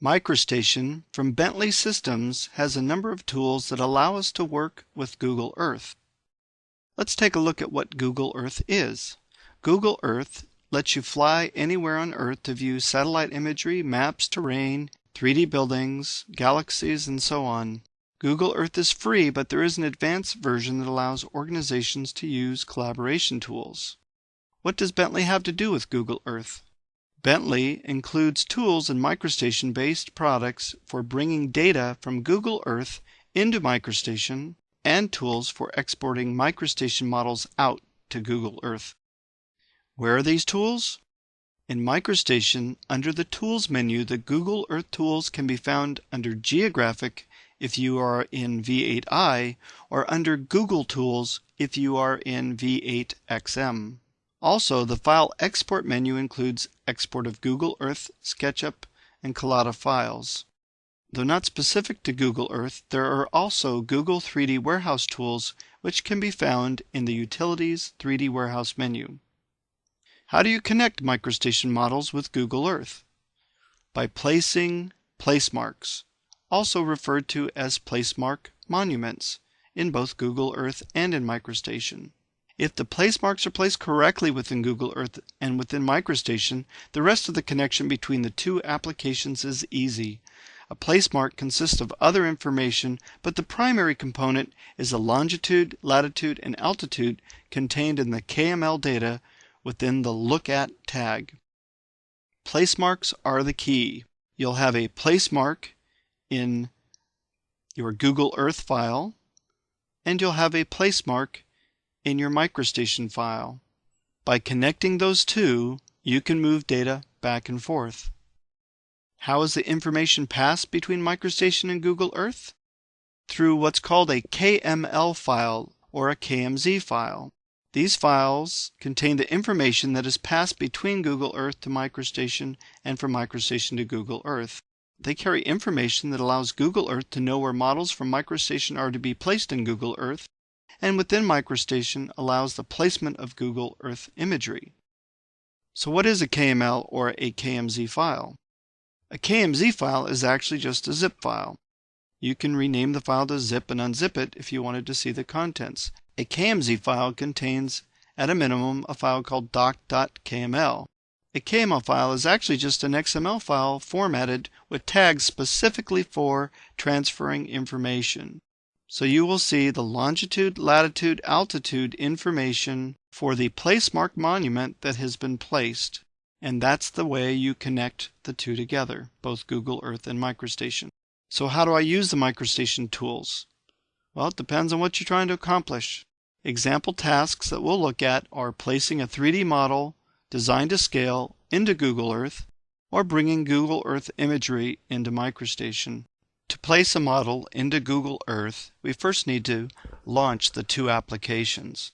MicroStation from Bentley Systems has a number of tools that allow us to work with Google Earth. Let's take a look at what Google Earth is. Google Earth lets you fly anywhere on Earth to view satellite imagery, maps, terrain, 3D buildings, galaxies, and so on. Google Earth is free, but there is an advanced version that allows organizations to use collaboration tools. What does Bentley have to do with Google Earth? Bentley includes tools and MicroStation-based products for bringing data from Google Earth into MicroStation and tools for exporting MicroStation models out to Google Earth. Where are these tools? In MicroStation, under the Tools menu, the Google Earth tools can be found under Geographic if you are in V8i, or under Google Tools if you are in V8XM. Also, the File Export menu includes export of Google Earth, SketchUp, and Collada files. Though not specific to Google Earth, there are also Google 3D Warehouse tools which can be found in the Utilities 3D Warehouse menu. How do you connect MicroStation models with Google Earth? By placing placemarks, also referred to as placemark monuments, in both Google Earth and in MicroStation. If the placemarks are placed correctly within Google Earth and within MicroStation, the rest of the connection between the two applications is easy. A placemark consists of other information, but the primary component is the longitude, latitude, and altitude contained in the KML data within the Look At tag. Placemarks are the key. You'll have a placemark in your Google Earth file, and you'll have a placemark in your MicroStation file. By connecting those two, you can move data back and forth. How is the information passed between MicroStation and Google Earth? Through what's called a KML file or a KMZ file. These files contain the information that is passed between Google Earth to MicroStation and from MicroStation to Google Earth. They carry information that allows Google Earth to know where models from MicroStation are to be placed in Google Earth, and within MicroStation allows the placement of Google Earth imagery. So what is a KML or a KMZ file? A KMZ file is actually just a zip file. You can rename the file to zip and unzip it if you wanted to see the contents. A KMZ file contains, at a minimum, a file called doc.kml. A KML file is actually just an XML file formatted with tags specifically for transferring information. So you will see the longitude, latitude, altitude information for the placemark monument that has been placed. And that's the way you connect the two together, both Google Earth and MicroStation. So how do I use the MicroStation tools? Well, it depends on what you're trying to accomplish. Example tasks that we'll look at are placing a 3D model designed to scale into Google Earth, or bringing Google Earth imagery into MicroStation. To place a model into Google Earth, we first need to launch the two applications.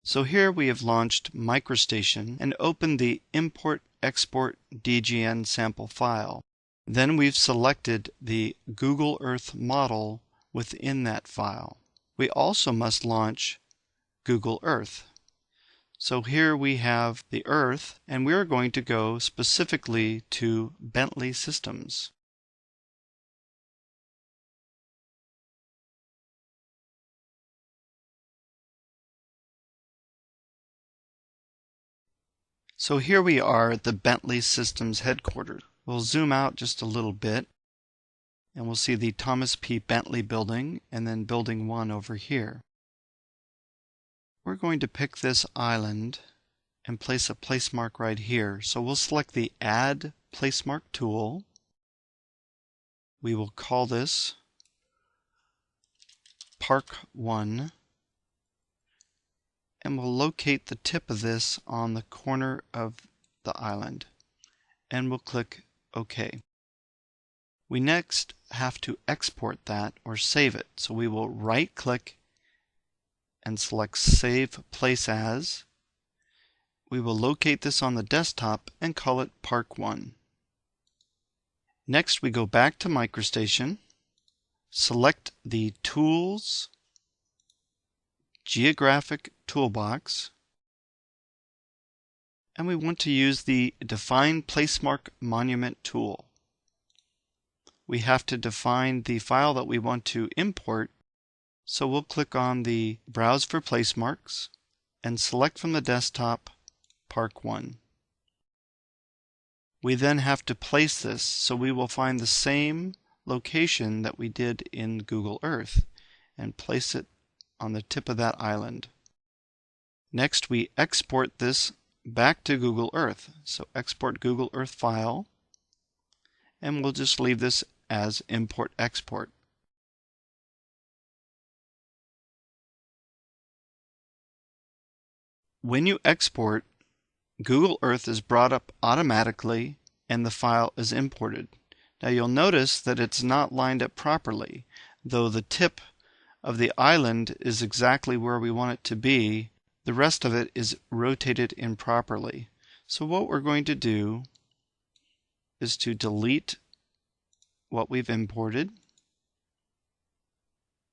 So here we have launched MicroStation and opened the Import-Export DGN sample file. Then we've selected the Google Earth model within that file. We also must launch Google Earth. So here we have the Earth, and we're going to go specifically to Bentley Systems. So here we are at the Bentley Systems headquarters. We'll zoom out just a little bit, and we'll see the Thomas P. Bentley building, and then building 1 over here. We're going to pick this island and place a placemark right here. So we'll select the Add Placemark tool. We will call this Park 1. And we'll locate the tip of this on the corner of the island. And we'll click OK. We next have to export that or save it. So we will right-click and select Save Place As. We will locate this on the desktop and call it Park 1. Next we go back to MicroStation, select the Tools, Geographic toolbox, and we want to use the Define Placemark Monument tool. we have to define the file that we want to import. So we'll click on the Browse for Placemarks and select from the desktop Park 1. We then have to place this, so we will find the same location that we did in Google Earth and place it on the tip of that island. Next, we export this back to Google Earth. So export Google Earth file, and we'll just leave this as import export. When you export, Google Earth is brought up automatically and the file is imported. Now you'll notice that it's not lined up properly, though the tip of the island is exactly where we want it to be. The rest of it is rotated improperly. So what we're going to do is to delete what we've imported.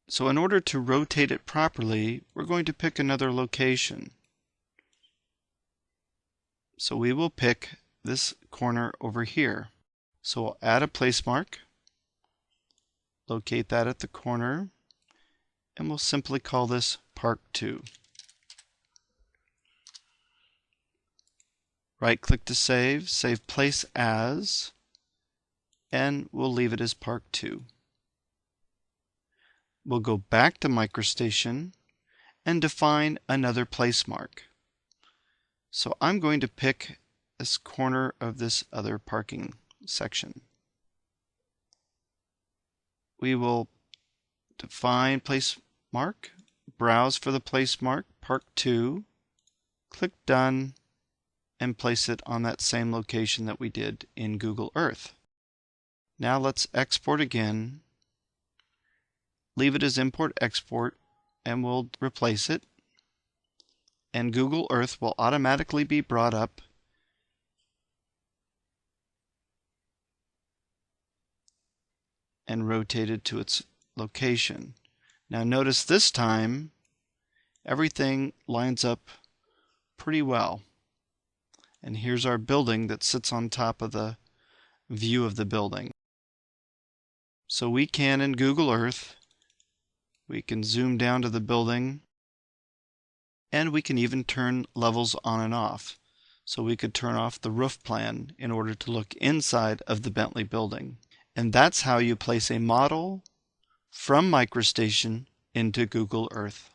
So in order to rotate it properly, we're going to pick another location. So we will pick this corner over here. So we'll add a place mark, locate that at the corner, and we'll simply call this Park 2. Right-click to save, save place as, and we'll leave it as Park 2. We'll go back to MicroStation and define another place mark. So I'm going to pick this corner of this other parking section. We will define place mark, browse for the place mark, Park 2, click Done, and place it on that same location that we did in Google Earth. Now let's export again, leave it as import export, and we'll replace it. And Google Earth will automatically be brought up and rotated to its location. Now notice this time everything lines up pretty well. And here's our building that sits on top of the view of the building. So we can, in Google Earth, we can zoom down to the building, and we can even turn levels on and off. So we could turn off the roof plan in order to look inside of the Bentley building. And that's how you place a model from MicroStation into Google Earth.